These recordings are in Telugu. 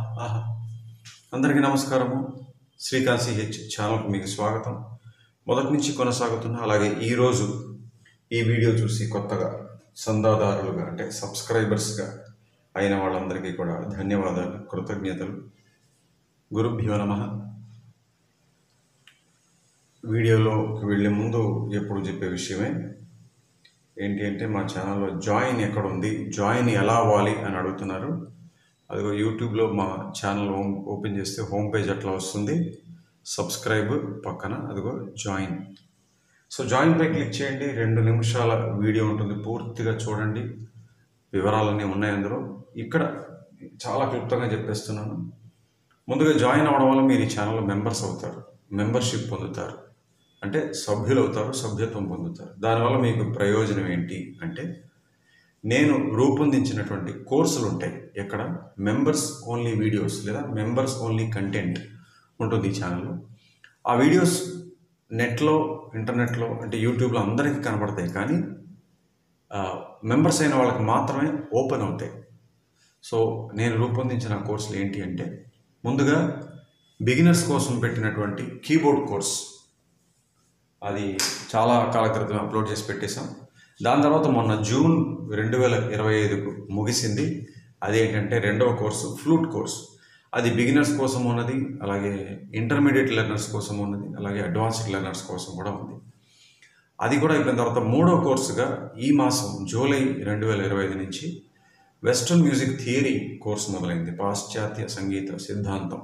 ఆహా అందరికీ నమస్కారము. శ్రీకాంత్ సిహెచ్ ఛానల్కి మీకు స్వాగతం. మొదటి నుంచి కొనసాగుతున్న అలాగే ఈరోజు ఈ వీడియో చూసి కొత్తగా చందాదారులుగా అంటే సబ్స్క్రైబర్స్గా అయిన వాళ్ళందరికీ కూడా ధన్యవాదాలు, కృతజ్ఞతలు. గురుభ్యో నమః. వీడియోలోకి వెళ్ళే ముందు ఎప్పుడు చెప్పే విషయమే ఏంటి అంటే, మా ఛానల్లో జాయిన్ ఎక్కడ ఉంది, జాయిన్ ఎలా అవ్వాలి అని అడుగుతున్నారు. అదిగో యూట్యూబ్లో మా ఛానల్ ఓపెన్ చేస్తే హోమ్ పేజ్ అట్లా వస్తుంది. సబ్స్క్రైబ్ పక్కన అదిగో జాయిన్. సో జాయిన్పై క్లిక్ చేయండి. 2 నిమిషాల వీడియో ఉంటుంది, పూర్తిగా చూడండి. వివరాలన్నీ ఉన్నాయి అందులో. ఇక్కడ చాలా క్లుప్తంగా చెప్పేస్తున్నాను. ముందుగా జాయిన్ అవ్వడం వల్ల మీరు ఈ ఛానల్లో మెంబర్స్ అవుతారు, మెంబర్షిప్ పొందుతారు, అంటే సభ్యులు అవుతారు, సభ్యత్వం పొందుతారు. దానివల్ల మీకు ప్రయోజనం ఏంటి అంటే, నేను రూపొందించినటువంటి కోర్సులు ఉంటాయి. ఎక్కడ మెంబర్స్ ఓన్లీ వీడియోస్ లేదా మెంబర్స్ ఓన్లీ కంటెంట్ ఉంటుంది ఈ ఛానల్లో. ఆ వీడియోస్ నెట్లో, ఇంటర్నెట్లో అంటే యూట్యూబ్లో అందరికీ కనబడతాయి, కానీ మెంబర్స్ అయిన వాళ్ళకి మాత్రమే ఓపెన్ అవుతాయి. సో నేను రూపొందించిన కోర్సులు ఏంటి అంటే, ముందుగా బిగినర్స్ కోసం పెట్టినటువంటి కీబోర్డ్ కోర్స్, అది చాలా కాల క్రితం అప్లోడ్ చేసి పెట్టేశాం. దాని తర్వాత మొన్న జూన్ 2025కు ముగిసింది. అదేంటంటే 2వ కోర్సు ఫ్లూట్ కోర్సు. అది బిగినర్స్ కోసం ఉన్నది, అలాగే ఇంటర్మీడియట్ లెర్నర్స్ కోసం ఉన్నది, అలాగే అడ్వాన్స్డ్ లెర్నర్స్ కోసం కూడా ఉంది. అది కూడా అయిపోయిన తర్వాత 3వ కోర్సుగా ఈ మాసం జూలై 2025 నుంచి వెస్ట్రన్ మ్యూజిక్ థియరీ కోర్సు మొదలైంది, పాశ్చాత్య సంగీత సిద్ధాంతం.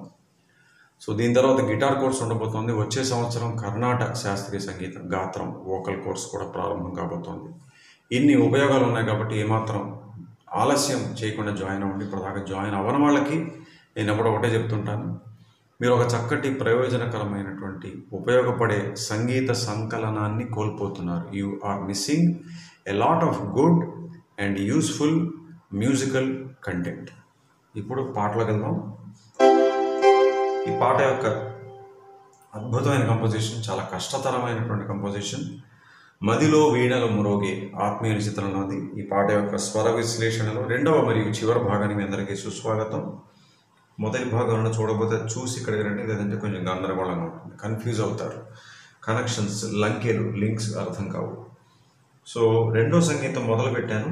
సో దీని తర్వాత గిటార్ కోర్స్ ఉండబోతోంది. వచ్చే సంవత్సరం కర్ణాటక శాస్త్రీయ సంగీతం గాత్రం వోకల్ కోర్స్ కూడా ప్రారంభం కాబోతోంది. ఇన్ని ఉపయోగాలు ఉన్నాయి కాబట్టి ఏమాత్రం ఆలస్యం చేయకుండా జాయిన్ అవ్వండి. ఇప్పటిదాకా జాయిన్ అవ్వని వాళ్ళకి నేను ఎప్పుడో ఒకటే చెప్తుంటాను, మీరు ఒక చక్కటి ప్రయోజనకరమైనటువంటి ఉపయోగపడే సంగీత సంకలనాన్ని కోల్పోతున్నారు. You are missing a lot of good and useful musical content. ఇప్పుడు పాటలోకి వెళ్దాం. ఈ పాట యొక్క అద్భుతమైన కంపోజిషన్, చాలా కష్టతరమైనటువంటి కంపోజిషన్. మదిలో వీణలు మురోగే ఆత్మీయ చిత్రంలోది. ఈ పాట యొక్క స్వర విశ్లేషణలో 2వ మరియు చివరి భాగాన్ని మీ అందరికీ సుస్వాగతం. మొదటి భాగంలో చూడబోతే చూసి ఇక్కడికి రండి, లేదంటే కొంచెం గందరగోళంగా ఉంటుంది, కన్ఫ్యూజ్ అవుతారు. కనెక్షన్స్, లంకెలు, లింక్స్ అర్థం కావు. సో 2వ సంగీతం మొదలు పెట్టాను,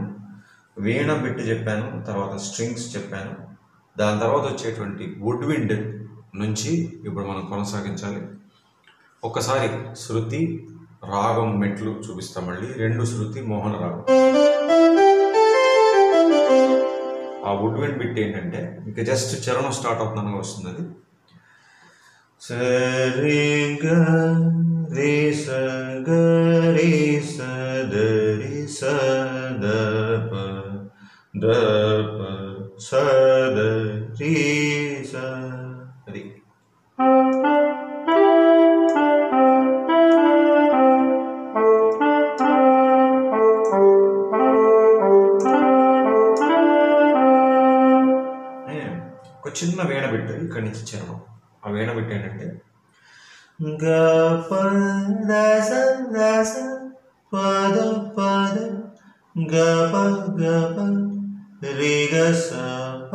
వీణ బిట్ చెప్పాను, తర్వాత స్ట్రింగ్స్ చెప్పాను. దాని తర్వాత వచ్చేటువంటి వుడ్ విండ్ నుంచి ఇప్పుడు మనం కొనసాగించాలి. ఒకసారి శృతి రాగం మెట్లు చూపిస్తాం, మళ్ళీ 2 శృతి మోహన రాగం. ఆ వుడ్ విండ్ బిట్ ఏంటంటే, ఇంకా జస్ట్ చరణం స్టార్ట్ అవుతుందనగా వస్తుంది. అది సరే గ రే స గ రే స ద రే స ద ప ద ప స ద రే స. అది ఒక చిన్న వీణ బిట్టు ఇక్కడి నుంచి చరణం. ఆ వీణ బిట్టు ఏంటంటే, గ ప ద స ద స ప ద ప ద గ ప గ ప రే గ స ప.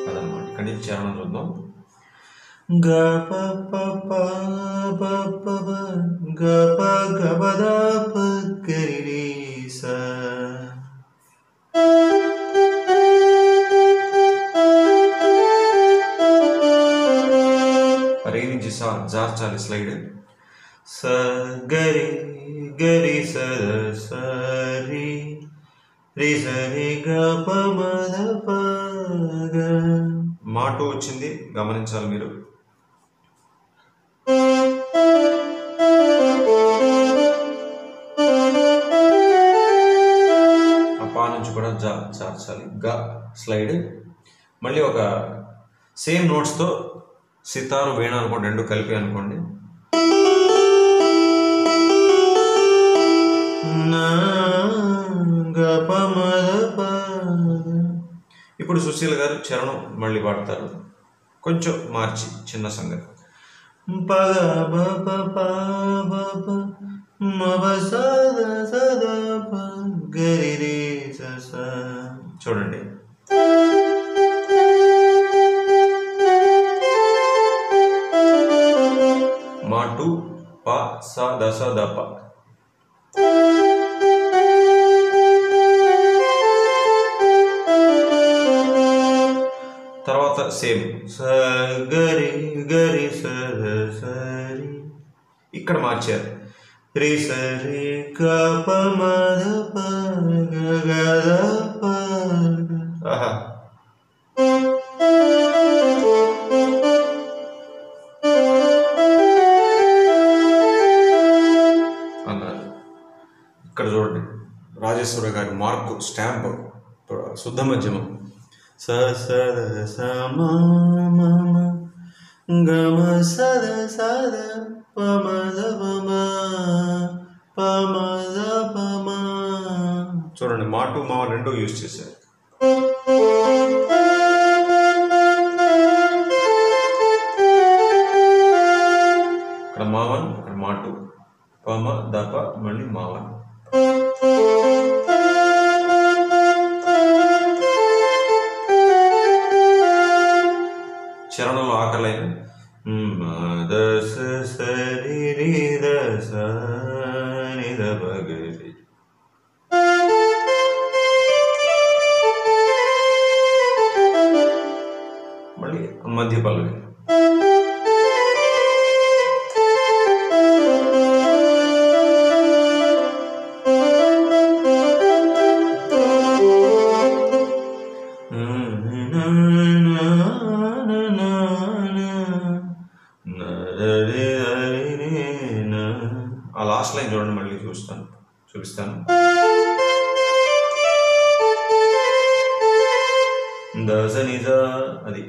అదనమాట. ఇక్కడి నుంచి చరణం చూద్దాం. గ ప ప ప బ ప బ గ ప గ ప ద ప గ రి స. రే నుంచి సా జార్చాలి స్లైడ్. స గరి గరి స స రి రి స రి గ ప మ ద ప గ. మాటు వచ్చింది, గమనించాలి మీరు. ఆ పా నుంచి కూడా జార్చాలి. గ స్లైడ్. మళ్ళీ ఒక సేమ్ నోట్స్తో సితారు, వీణ అనుకోండి, 2 కలిపి అనుకోండి. ఇప్పుడు సుశీల్ గారు చరణం మళ్ళీ పాడతారు, కొంచెం మార్చి, చిన్న సంగతి. పగ బ ప ప బ ప మ బ స ద స చూడండి. మా 2 ప స ద స ద ప. తర్వాత సేమ్ స గరి గరి స సరి. ఇక్కడ మార్చారు. రి సరి క ప మ ద ప గ గ ద ప. ఆహా, అన్నారు. ఇక్కడ చూడండి రాజేశ్వర గారి మార్కు స్టాంప్ శుద్ధ మధ్యమం. స స ద స మ మ మ గ మ స ద స ద ప మ ద ప మ ప మ ద ప మ. చూడండి మా 2 మా 1 రెండు యూజ్ చేశారు. ఇక్కడ మా 1, ఇక్కడ మా 2, ప మ ద ప, మళ్ళీ మా 1. చరణంలో ఆఖరి లైన్ ద స సరి రి ద స ని ద ప గ రి. మళ్ళీ మధ్య పల్లవి. ఆ లాస్ట్ లైన్ చూడండి, మళ్ళీ చూపిస్తాను. దస నిజ అది.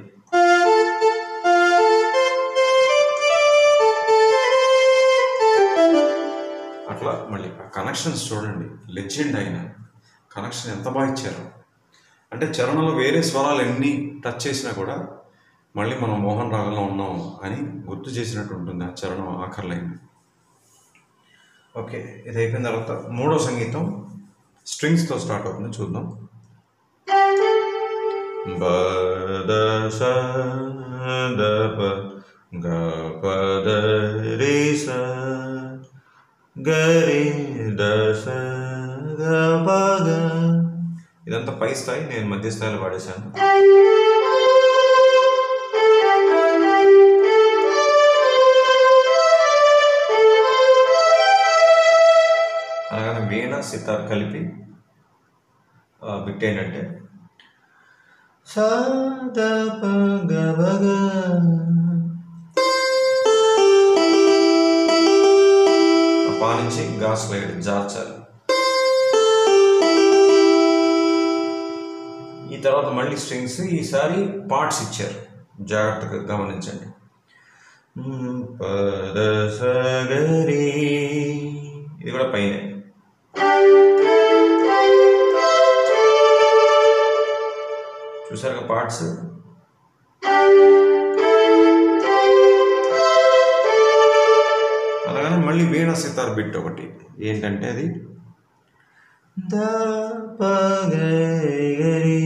అట్లా మళ్ళీ కనెక్షన్స్ చూడండి, లెజెండ్ అయిన కనెక్షన్ ఎంత బాగా ఇచ్చారు అంటే చరణంలో వేరే స్వరాలు ఎన్ని టచ్ చేసినా కూడా మళ్ళీ మనం మోహన్ రాగంలో ఉన్నాం అని గుర్తు చేసినట్టు ఉంటుంది ఆ చరణం ఆఖరి లైన్. ఓకే, ఇది అయిపోయిన తర్వాత మూడో సంగీతం స్ట్రింగ్స్తో స్టార్ట్ అవుతుంది, చూద్దాం. బ ద స ద ప గ ప ద రి స గ రి ద స గ ప గ. ఇదంతా పై స్థాయి, నేను మధ్య స్థాయిలో పాడేశాను. అలాగనే వీణ సితార్ కలిపి బిట్ ఏంటంటే స ద ప గ బ గ. పా నుంచి గా స్లైడ్ జార్చాలి. ఈ తర్వాత మళ్ళీ స్ట్రింగ్స్, ఈసారి పార్ట్స్ ఇచ్చారు, జాగ్రత్తగా గమనించండి. ప ద స గ రి, ఇది కూడా పైనే. చూసారుగా పార్ట్స్. అలాగనే మళ్ళీ వీణ సితార్ బిట్ ఒకటి ఏంటంటే అది ద ప గ రి.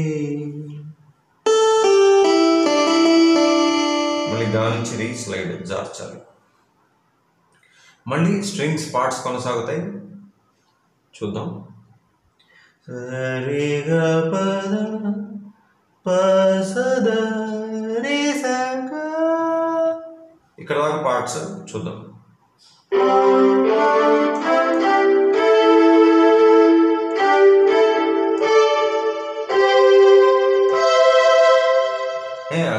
మళ్ళీ దాని నుంచి రీ స్లైడ్ జార్చాలి. మళ్ళీ స్ట్రింగ్స్ పార్ట్స్ కొనసాగుతాయి, చూద్దాం. సరి గ ప ద ప స ద రి స గ. ఇక్కడ దాకా పార్ట్స్ చూద్దాం.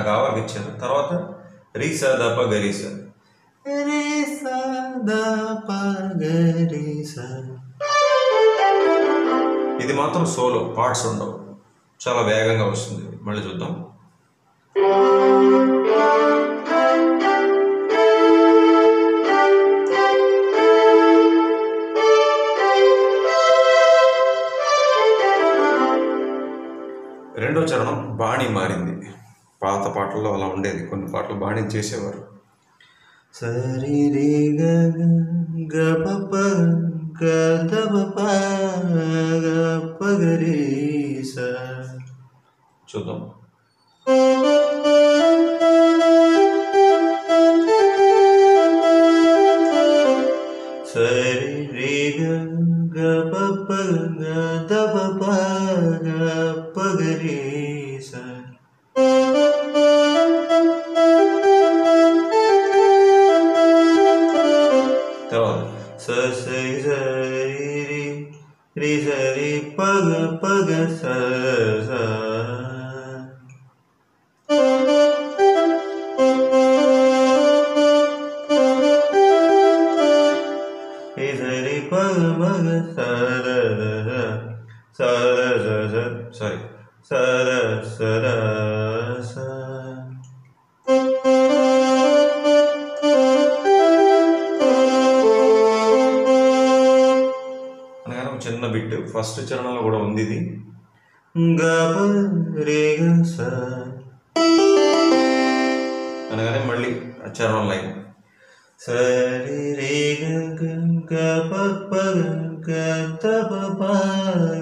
గావాకి ఇచ్చాను. తర్వాత రి స ద ప గ రి స, రి స ద ప గ రి స. ఇది మాత్రం సోలో, పార్ట్స్ ఉండవు, చాలా వేగంగా వస్తుంది. మళ్ళీ చూద్దాం. రెండో చరణం బాణి మారింది. పాత పాటల్లో అలా ఉండేది, కొన్ని పాటలు బాణి చేసేవారు. సరి రి గ గ ప ప గ ద ప ప గ ప గ రి స. చూద్దాం. సరి రే గ ప ప గ ద ప ప గ ప గ రే స. తర్వాత స సరి సరి రి రి సరి ప గ స స. సరి పగ మగ సర సర సారీ సర సర స. అనగానే ఒక చిన్న బిట్ ఫస్ట్ చరణంలో కూడా ఉంది ఇది. గ ప రే గ స అనగానే మళ్ళీ చరణం లైన్. సరి రే గ గ ప ప గ ద ప ప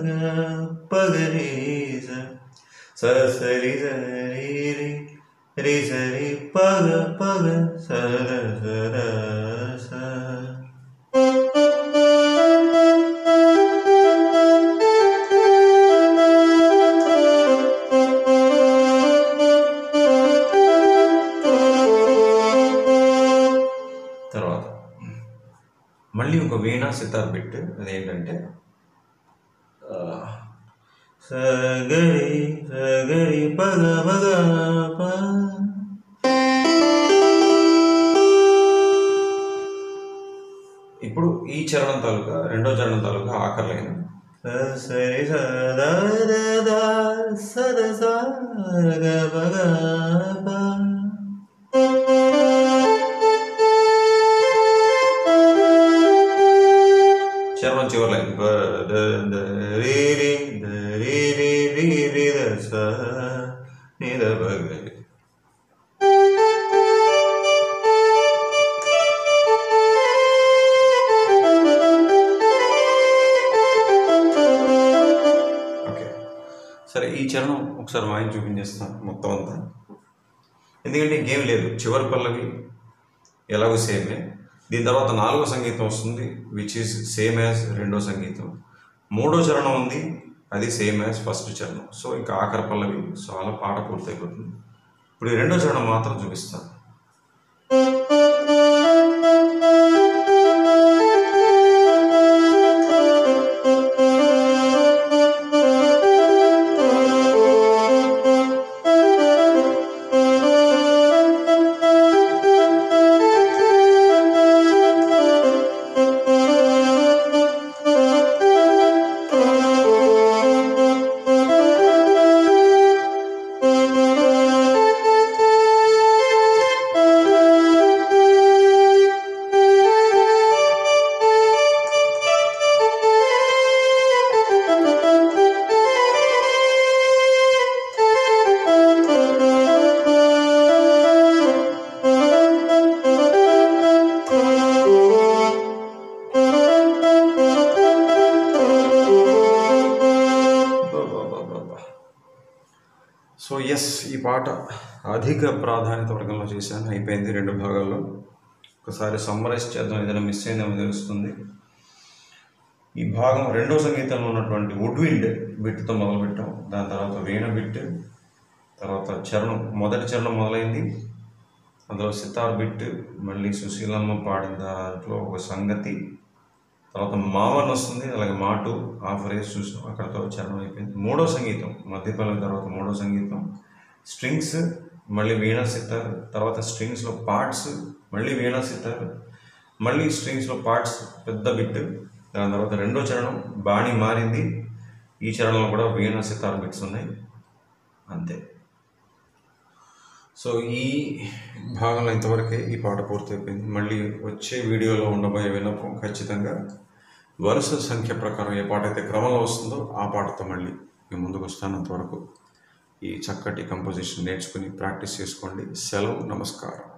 గ ప గ రే స. స సరి సరి రి రి సరి ప గ సర సర స. తర్వాత మళ్ళీ ఒక వీణా సితార్ బిట్. అదేంటంటే సగరి పగ మగ ప. ఇప్పుడు ఈ చరణం తాలూకా రెండో చరణం తాలూకా ఆఖరి లైన్. సరి సద సద సగ మగ ప. చరణం చివరి లైన్. రి రి రి రి రి రి ద స ని ద ప గ. ఓకే, సరే ఈ చరణం ఒకసారి వాయిని చూపించేస్తాను మొత్తం అంతా. ఎందుకంటే ఇంకేం లేదు, చివరి పల్లవి ఎలాగో సేమే. దీని తర్వాత 4వ సంగీతం వస్తుంది, విచ్ ఈజ్ సేమ్ యాజ్ రెండో సంగీతం. 3వ చరణం ఉంది, అది సేమ్ యాజ్ ఫస్ట్ చరణం. సో ఇంకా ఆఖరి పల్లవి, సో అలా పాట పూర్తయిపోతుంది. ఇప్పుడు ఈ రెండో చరణం మాత్రం చూపిస్తాను. సో ఎస్, ఈ పాట అధిక ప్రాధాన్యత వర్గంలో చేశాను. అయిపోయింది 2 భాగాల్లో. ఒకసారి సమ్మరైజ్ చేద్దాం, ఏదైనా మిస్ అయిందేమో తెలుస్తుంది. ఈ భాగం రెండో సంగీతంలో ఉన్నటువంటి వుడ్విండ్ బిట్తో మొదలుపెట్టాం. దాని తర్వాత వీణ బిట్, తర్వాత చరణం, మొదటి చరణం మొదలైంది, అందులో సితార్ బిట్, మళ్ళీ సుశీలమ్మ పాడిన దాంట్లో ఒక సంగతి, తర్వాత మావన్ వస్తుంది, అలాగే మాటు హాఫ్ రేస్ చూసాం, అక్కడతో చరణం అయిపోయింది. 3వ సంగీతం మధ్యపల్లవి తర్వాత 3వ సంగీతం, స్ట్రింగ్స్, మళ్ళీ వీణా సితార్, తర్వాత స్ట్రింగ్స్లో పార్ట్స్, మళ్ళీ వీణా సితార్, మళ్ళీ స్ట్రింగ్స్లో పార్ట్స్, పెద్ద బిట్. దాని తర్వాత రెండో చరణం బాణి మారింది, ఈ చరణంలో కూడా వీణా సితార్ బిట్స్ ఉన్నాయి, అంతే. సో ఈ భాగంలో ఇంతవరకే ఈ పాట పూర్తయిపోయింది. మళ్ళీ వచ్చే వీడియోలో ఉండబోయే విన్నపం ఖచ్చితంగా వరుస సంఖ్య ప్రకారం ఏ పాట అయితే క్రమంలో వస్తుందో ఆ పాటతో మళ్ళీ మేము ముందుకు వస్తాను. అంతవరకు ఈ చక్కటి కంపోజిషన్ నేర్చుకుని ప్రాక్టీస్ చేసుకోండి. సెలవు, నమస్కారం.